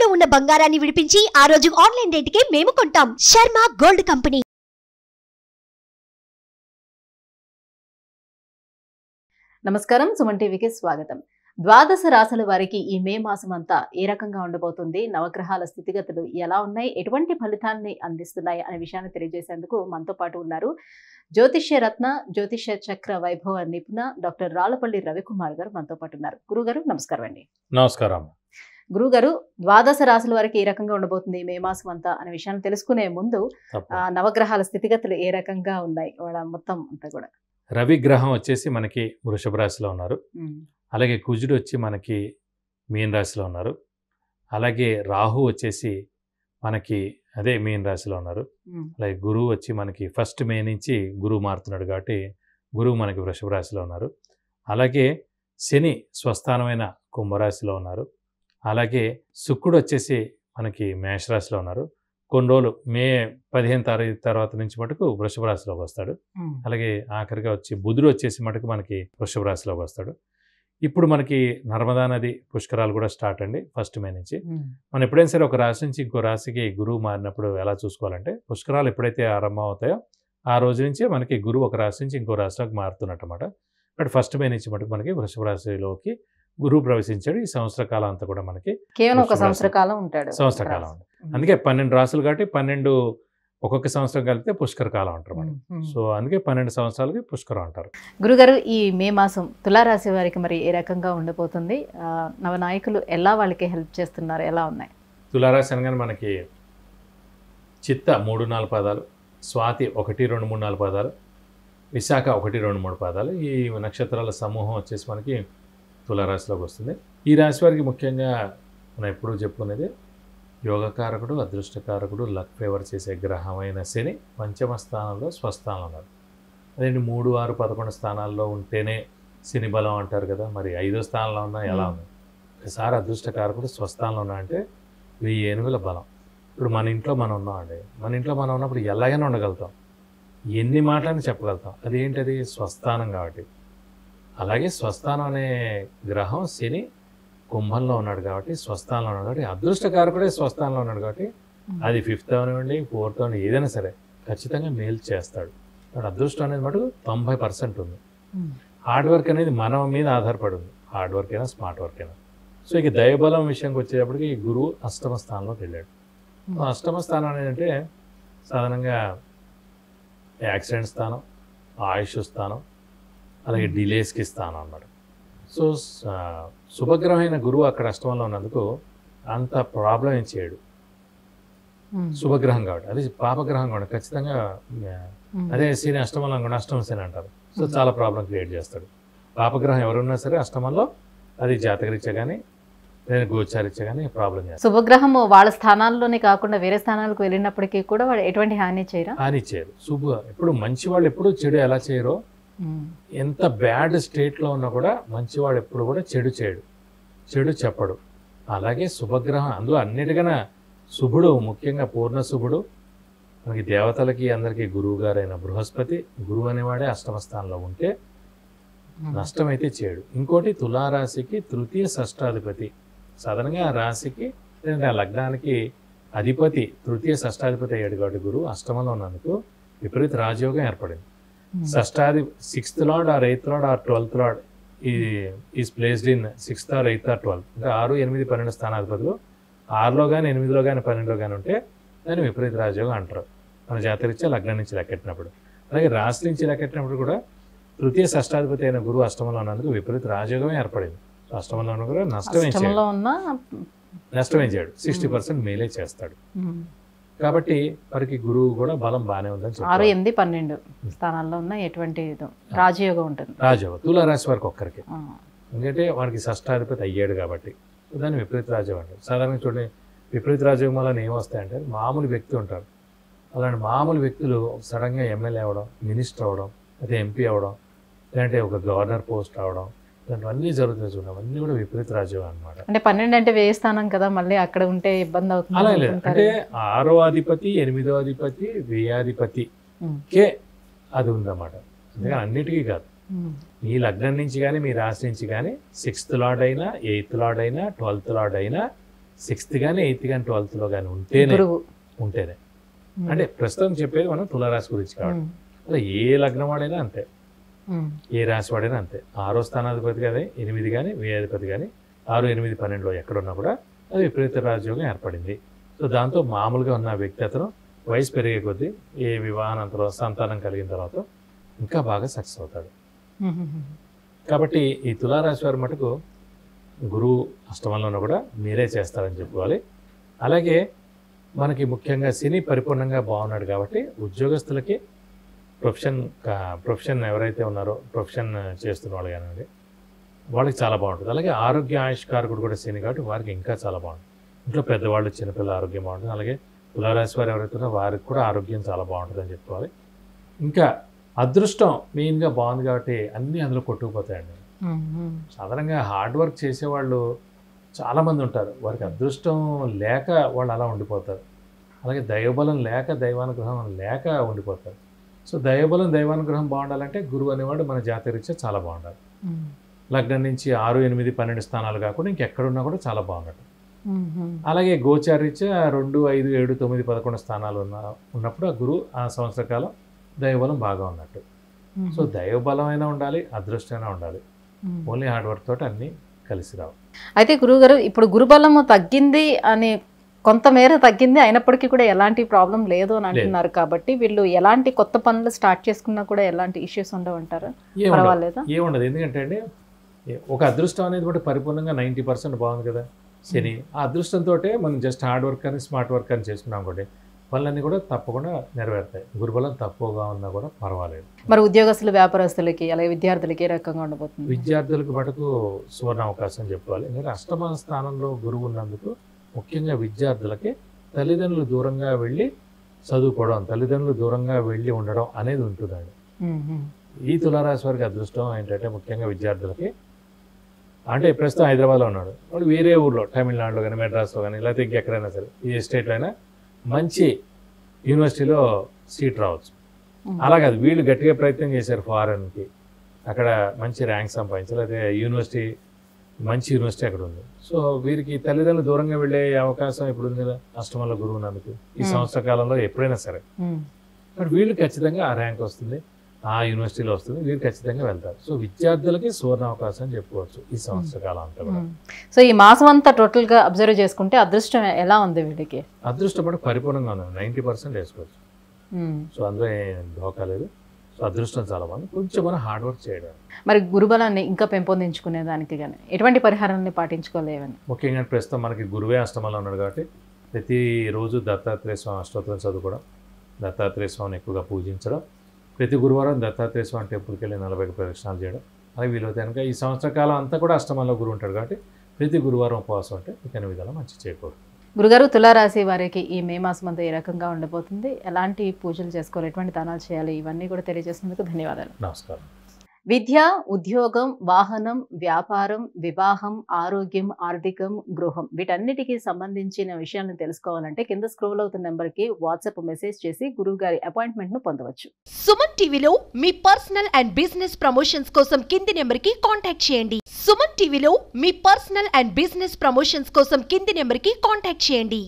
తాకట్టులో ఉన్న బంగారాన్ని విడిపించి ఆ రోజు ఆన్లైన్ రేటుకే మేము కొంటాం. Sharma gold company. నమస్కారం, సుమన్ టీవీకి స్వాగతం. ద్వాదశ రాశుల వారికి ఈ మే మాసం అంతా ఏ రకంగా ఉండబోతుంది, నవగ్రహాల స్థితిగతులు ఎలా ఉన్నాయి, ఎటువంటి ఫలితాన్ని అందిస్తున్నాయి అనే విషయాన్ని తెలియజేసేందుకు మనతో పాటు ఉన్నారు జ్యోతిష్య రత్న, జ్యోతిష్య చక్ర వైభవ నిపుణ డాక్టర్ రాళ్లపల్లి రవికుమార్ గారు మనతో పాటు ఉన్నారు. గురుగారు నమస్కారం అండి. నమస్కారం. గురుగారు, ద్వాదశ రాశుల వారికి ఏ రకంగా ఉండబోతుంది మే మాసం అంతా అనే విషయాన్ని తెలుసుకునే ముందు నవగ్రహాల స్థితిగతులు ఏ రకంగా ఉన్నాయి వాళ్ళ మొత్తం అంతా కూడా. రవి గ్రహం వచ్చేసి మనకి వృషభ రాశిలో ఉన్నారు. అలాగే కుజుడు వచ్చి మనకి మీన రాశిలో ఉన్నారు. అలాగే రాహు వచ్చేసి మనకి అదే మీన రాశిలో ఉన్నారు. అలాగే గురువు వచ్చి మనకి 1 మే నుంచి గురువు మారుతున్నాడు కాబట్టి గురువు మనకి వృషభ రాశిలో ఉన్నారు. అలాగే శని స్వస్థానమైన కుంభరాశిలో ఉన్నారు. అలాగే శుక్రుడు వచ్చేసి మనకి మేషరాశిలో ఉన్నారు. కొన్ని రోజులు మే 15 తారీఖు తర్వాత నుంచి మటుకు వృషభ రాశిలోకి వస్తాడు. అలాగే ఆఖరిగా వచ్చి బుధుడు వచ్చేసి మటుకు మనకి వృషభ రాశిలోకి వస్తాడు. ఇప్పుడు మనకి నర్మదా నది పుష్కరాలు కూడా స్టార్ట్ అండి 1 మే నుంచి. మనం ఎప్పుడైనా సరే ఒక రాశి నుంచి ఇంకో రాశికి గురువు మారినప్పుడు ఎలా చూసుకోవాలంటే, పుష్కరాలు ఎప్పుడైతే ఆరంభం అవుతాయో ఆ రోజు నుంచి మనకి గురువు ఒక రాశి నుంచి ఇంకో రాశిలోకి మారుతున్నట్టు అన్నమాట. బట్ 1 మే నుంచి మటుకు మనకి వృషభ రాశిలోకి గురువు ప్రవేశించాడు. ఈ సంవత్సర కాలం అంతా కూడా మనకి కేవలం ఒక సంవత్సర కాలం ఉంటాడు. సంవత్సర కాలం ఉంటుంది. అందుకే 12 రాసులు కాబట్టి 12 ఒక్కొక్క సంవత్సరం కలిపితే పుష్కర కాలం అంటారు మనం. సో అందుకే 12 సంవత్సరాలకి పుష్కరం అంటారు. గురుగారు, ఈ మే మాసం తులారాశి వారికి మరి ఏ రకంగా ఉండబోతుంది? నవనాయకులు ఎలా వాళ్ళకి హెల్ప్ చేస్తున్నారు, ఎలా ఉన్నాయి? తులారాశి అనగానే మనకి చిత్త 3-4 పాదాలు, స్వాతి 1, 2, 3, 4 పాదాలు, విశాఖ 1, 2, 3 పాదాలు, ఈ నక్షత్రాల సమూహం వచ్చేసి మనకి తులారాశిలోకి వస్తుంది. ఈ రాశి వారికి ముఖ్యంగా మనం ఎప్పుడూ చెప్పుకునేది యోగకారకుడు, అదృష్టకారకుడు, లక్ ఫేవర్ చేసే గ్రహమైన శని పంచమ స్థానంలో స్వస్థానంలో ఉన్నారు. అదేంటి 3, 6, 11 స్థానాల్లో ఉంటేనే శని బలం అంటారు కదా, మరి 5వ స్థానంలో ఉన్నా ఎలా ఉంది? ఒకసారి అదృష్టకారకుడు స్వస్థానంలో ఉన్నా అంటే 1000 ఏనుగుల బలం. ఇప్పుడు మన ఇంట్లో మనం ఉన్నామండి, మన ఇంట్లో మనం ఉన్నప్పుడు ఎలాగైనా ఉండగలుగుతాం, ఎన్ని మాటలని చెప్పగలుగుతాం. అదేంటది? స్వస్థానం కాబట్టి. అలాగే స్వస్థానం అనే గ్రహం శని కుంభంలో ఉన్నాడు కాబట్టి, స్వస్థానంలో ఉన్నాడు కాబట్టి, అదృష్టకారకుడే స్వస్థానంలో ఉన్నాడు కాబట్టి అది 5th అవనివ్వండి, 4th అవనివ్వండి, ఏదైనా సరే ఖచ్చితంగా మేలు చేస్తాడు. కాబట్టి అదృష్టం అనేది మటుకు 90% ఉంది. హార్డ్ వర్క్ అనేది మన మీద ఆధారపడి ఉంది. హార్డ్ వర్క్ అయినా స్మార్ట్ వర్క్ అయినా. సో ఇక దైవబలం విషయానికి వచ్చేటప్పటికి గురువు అష్టమ స్థానంలోకి వెళ్ళాడు. అష్టమ స్థానం అనేది సాధారణంగా యాక్సిడెంట్ స్థానం, ఆయుష్ స్థానం, అలాగే డిలేస్కి స్థానం అన్నమాట. సో శుభగ్రహమైన గురువు అక్కడ అష్టమంలో ఉన్నందుకు అంత ప్రాబ్లం ఏం చేయడు. శుభగ్రహం కాబట్టి. అది పాపగ్రహం కూడా ఖచ్చితంగా అదే శని అష్టమంలో కూడా అష్టమ శని అంటారు. సో చాలా ప్రాబ్లం క్రియేట్ చేస్తాడు. పాపగ్రహం ఎవరున్నా సరే అష్టమంలో అది జాతకరీత్యా కానీ లేదా గోచారీత్యా కానీ ప్రాబ్లం చేస్తారు. శుభగ్రహం వాళ్ళ స్థానాల్లోనే కాకుండా వేరే స్థానాలకు వెళ్ళినప్పటికీ కూడా వాళ్ళు ఎటువంటి హాని చేయరు. హాని చేయరు. ఎప్పుడు మంచి వాళ్ళు ఎప్పుడు చెడు ఎలా చేయరో, ఎంత బ్యాడ్ స్టేట్లో ఉన్నా కూడా మంచివాడు ఎప్పుడు కూడా చెడు చేయడు, చెడు చెప్పడు. అలాగే శుభగ్రహం అందులో అన్నిటికన్నా శుభుడు, ముఖ్యంగా పూర్ణ శుభుడు మనకి దేవతలకి అందరికీ గురువు గారైన బృహస్పతి, గురువు అనేవాడే అష్టమ స్థానంలో ఉంటే నష్టమైతే చేయడు. ఇంకోటి తులారాశికి 3వ షష్టాధిపతి. సాధారణంగా ఆ రాశికి లేదంటే ఆ లగ్నానికి అధిపతి 3వ షష్టాధిపతి అయ్యాడు కాబట్టి గురువు అష్టమంలో ఉన్నందుకు విపరీత రాజయోగం ఏర్పడింది. షష్టాది 6th lord or 8th lord or 12th lord is placed in 6th or 8th ఆర్ 12th. అంటే 6, 8, 12 స్థానాధిపతులు 6లో కానీ 8లో కానీ 12లో కానీ ఉంటే దాన్ని విపరీత రాజయోగం అంటారు మన జాతరీత్యా లగ్నం నుంచి లెక్కెట్టినప్పుడు. అలాగే రాశి నుంచి లెక్కెట్టినప్పుడు కూడా 3వ షష్టాధిపతి అయిన గురువు అష్టమంలో ఉన్నందుకు విపరీత రాజయోగమే ఏర్పడింది. అష్టమంలో ఉన్న కూడా నష్టమేం చేయడు, 60% మేలే చేస్తాడు. కాబట్టి వారికి గురువు కూడా బలం బాగానే ఉందని 6, 8, 12 స్థానాల్లో ఉన్న ఎటువంటి రాజయోగం ఉంటుంది. రాజయోగం తులారాశి వారికి ఒక్కరికి, ఎందుకంటే వారికి షష్టాధిపతి అయ్యాడు కాబట్టి దాన్ని విపరీత రాజయోగం అంటారు. సాధారణంగా చూడండి, విపరీత రాజయోగం వల్ల ఏమొస్తాయంటే మామూలు వ్యక్తి ఉంటారు, అలాంటి మామూలు వ్యక్తులు సడన్గా ఎమ్మెల్యే అవ్వడం, మినిస్టర్ అవ్వడం, అయితే ఎంపీ అవ్వడం, లేదంటే ఒక గవర్నర్ పోస్ట్ అవడం, ఇలాంటివన్నీ జరుగుతుంది. చూడండి, అవన్నీ కూడా విపరీత రాజయోగం అనమాట. అంటే 12 అంటే వ్యయ స్థానం కదా, మళ్ళీ అక్కడ ఉంటే ఇబ్బంది అవుతుంది. అలా లేదు, అంటే 6వ అధిపతి, 8వ అధిపతి, వ్యయాధిపతికే అది ఉందన్నమాట. అందుకని అన్నిటికీ కాదు, మీ లగ్నం నుంచి కానీ మీ రాశి నుంచి కానీ 6th లార్డ్ అయినా 8th లార్డ్ అయినా 12th లార్డ్ అయినా 6th కానీ 8th కానీ 12thలో కానీ ఉంటేనే అంటే ప్రస్తుతం చెప్పేది మనం తులారాశి గురించి కాబట్టి అలా ఏ లగ్నం వాడైనా అంతే, ఏ రాశి వాడైనా అంతే. 6వ స్థానాధిపతి కానీ 8 కానీ వ్యయాధిపతి కానీ 6, 8, 12లో ఎక్కడున్నా కూడా అది విపరీత రాజయోగం ఏర్పడింది. సో దాంతో మామూలుగా ఉన్న వ్యక్తి అతను వయసు పెరిగే కొద్దీ ఏ వివాహానంతరం సంతానం కలిగిన తర్వాత ఇంకా బాగా సక్సెస్ అవుతాడు. కాబట్టి ఈ తులారాశి వారి మటుకు గురువు అష్టమంలో కూడా మీరే చేస్తారని చెప్పుకోవాలి. అలాగే మనకి ముఖ్యంగా శని పరిపూర్ణంగా బాగున్నాడు కాబట్టి ఉద్యోగస్తులకి ప్రొఫెషన్ ఎవరైతే ఉన్నారో ప్రొఫెషన్ చేస్తున్న వాళ్ళు కానివ్వండి వాళ్ళకి చాలా బాగుంటుంది. అలాగే ఆరోగ్య ఆయుష్కారకుడు కూడా శని కాబట్టి వారికి ఇంకా చాలా బాగుంటుంది. ఇంట్లో పెద్దవాళ్ళు చిన్నపిల్లల ఆరోగ్యం బాగుంటుంది. అలాగే తులారాశి వారు ఎవరైతే ఉన్నారో వారికి కూడా ఆరోగ్యం చాలా బాగుంటుందని చెప్పుకోవాలి. ఇంకా అదృష్టం మెయిన్గా బాగుంది కాబట్టి అన్నీ అందులో కొట్టుకుపోతాయండి. సాధారణంగా హార్డ్ వర్క్ చేసేవాళ్ళు చాలామంది ఉంటారు, వారికి అదృష్టం లేక వాళ్ళు అలా ఉండిపోతారు. అలాగే దైవబలం లేక దైవానుగ్రహం లేక ఉండిపోతారు. సో దైవబలం దైవానుగ్రహం బాగుండాలంటే గురువు అనేవాడు మన జాతకరీత్యా చాలా బాగుండాలి. లగ్నం నుంచి 6, 8, 12 స్థానాలు కాకుండా ఇంకెక్కడున్నా కూడా చాలా బాగున్నట్టు. అలాగే గోచారీత్యా 2, 5, 7, 9, 11 స్థానాలు ఉన్నప్పుడు ఆ గురువు ఆ సంవత్సర కాలం దైవబలం బాగా ఉన్నట్టు. సో దైవబలం అయినా ఉండాలి, అదృష్టమైనా ఉండాలి. ఓన్లీ హార్డ్ వర్క్ తోటి అన్నీ కలిసి రావు. అయితే గురువుగారు ఇప్పుడు గురుబలము తగ్గింది అని కొంతమేర తగ్గింది అయినప్పటికీ కూడా ఎలాంటి ప్రాబ్లం లేదు అని అంటున్నారు కాబట్టి వీళ్ళు ఎలాంటి కొత్త పనులు స్టార్ట్ చేసుకున్నా కూడా ఎలాంటి ఇష్యూస్ ఉండవంటారా? పర్వాలేదా? ఏముండదు. ఎందుకంటే అండి ఒక అదృష్టం అనేది కూడా పరిపూర్ణంగా 90% బాగుంది కదా శని. ఆ అదృష్టంతో మనం జస్ట్ హార్డ్ వర్క్ అని స్మార్ట్ వర్క్ అని చేసుకున్నాం అనుకోండి పనులన్నీ కూడా తప్పకుండా నెరవేరుతాయి. గురుబలం తక్కువగా ఉన్నా కూడా పర్వాలేదు. మరి ఉద్యోగస్తులు వ్యాపారస్తులకి అలాగే విద్యార్థులకి ఏ రకంగా ఉండబోతుంది? విద్యార్థులకు మటుకు సువర్ణ అవకాశం చెప్పుకోవాలి. ఎందుకంటే అష్టమ స్థానంలో గురువు ఉన్నందుకు ముఖ్యంగా విద్యార్థులకి తల్లిదండ్రులు దూరంగా వెళ్ళి చదువుకోవడం, తల్లిదండ్రులు దూరంగా వెళ్ళి ఉండడం అనేది ఉంటుందండి. ఈ తులారాశి వారికి అదృష్టం ఏంటంటే ముఖ్యంగా విద్యార్థులకి అంటే ప్రస్తుతం హైదరాబాద్లో ఉన్నాడు, వాడు వేరే ఊర్లో తమిళనాడులో కానీ మెడ్రాస్లో కానీ లేకపోతే ఇంకెక్కడైనా సరే ఏ స్టేట్లో అయినా మంచి యూనివర్సిటీలో సీట్ రావచ్చు. అలాగే వీళ్ళు గట్టిగా ప్రయత్నం చేశారు ఫారెన్కి, అక్కడ మంచి ర్యాంక్ సంపాదించాలి, అయితే మంచి యూనివర్సిటీ అక్కడ ఉంది. సో వీరికి తల్లిదండ్రులు దూరంగా వెళ్ళే అవకాశం ఇప్పుడు ఉంది కదా అష్టమంలో గురువు ఉన్నందుకు ఈ సంవత్సర కాలంలో ఎప్పుడైనా సరే. బట్ వీళ్ళు ఖచ్చితంగా ఆ ర్యాంక్ వస్తుంది, ఆ యూనివర్సిటీలో వస్తుంది, వీళ్ళు ఖచ్చితంగా వెళ్తారు. సో విద్యార్థులకి సువర్ణ అవకాశం చెప్పుకోవచ్చు ఈ సంవత్సర కాలం అంతా కూడా. సో ఈ మాసం అంతా టోటల్గా అబ్జర్వ్ చేసుకుంటే అదృష్టం ఎలా ఉంది వీళ్ళకి? అదృష్టం కూడా పరిపూర్ణంగా ఉంది, 90% వేసుకోవచ్చు. సో అందులో ఏం ధోకా లేదు. సో అదృష్టం చాలా బాగుంది. కొంచెం మనం హార్డ్ వర్క్ చేయడం. మరి గురుబలాన్ని ఇంకా పెంపొందించుకునే దానికి కానీ ఎటువంటి పరిహారాన్ని పాటించుకోలేవని? ముఖ్యంగా ప్రస్తుతం మనకి గురువే అష్టమంలో ఉన్నాడు కాబట్టి ప్రతిరోజు దత్తాత్రేయ స్వామి అష్టోత్తరం చదువుకోవడం, దత్తాత్రేయ స్వామిని ఎక్కువగా పూజించడం, ప్రతి గురువారం దత్తాత్రేయ స్వామి టెంపుల్కి వెళ్ళి 40 ప్రదక్షిణాలు చేయడం. అవి వీలవుతాయి కనుక ఈ సంవత్సర కాలం అంతా కూడా అష్టమంలో గురువు ఉంటాడు కాబట్టి ప్రతి గురువారం ఉపవాసం అంటే ఇతని విధానం మంచి చేయకూడదు. గురుగారు తులారాశి వారికి ఈ మే మాసం అంతా ఏ రకంగా ఉండబోతుంది, ఎలాంటి పూజలు చేసుకోవాలి, ఎటువంటి దానాలు చేయాలి, ఇవన్నీ కూడా తెలియజేసినందుకు ధన్యవాదాలు. నమస్కారం. విద్య, ఉద్యోగం, వాహనం, వ్యాపారం, వివాహం, ఆరోగ్యం, ఆర్థికం, గృహం వీటన్నిటికీ సంబంధించిన విషయాలను తెలుసుకోవాలంటే కింద స్క్రోల్ అవుతున్న నెంబర్కి వాట్సాప్ మెసేజ్ చేసి గురువు గారి అపాయింట్మెంట్ ను పొందవచ్చు. సుమన్ టీవీలో మీ పర్సనల్ అండ్ బిజినెస్ ప్రమోషన్స్ కోసం కింది నెంబర్కి కాంటాక్ట్ చేయండి. సుమన్ టీవీలో మీ పర్సనల్ అండ్ బిజినెస్ ప్రమోషన్స్ కోసం కింది నెంబర్కి కాంటాక్ట్ చేయండి.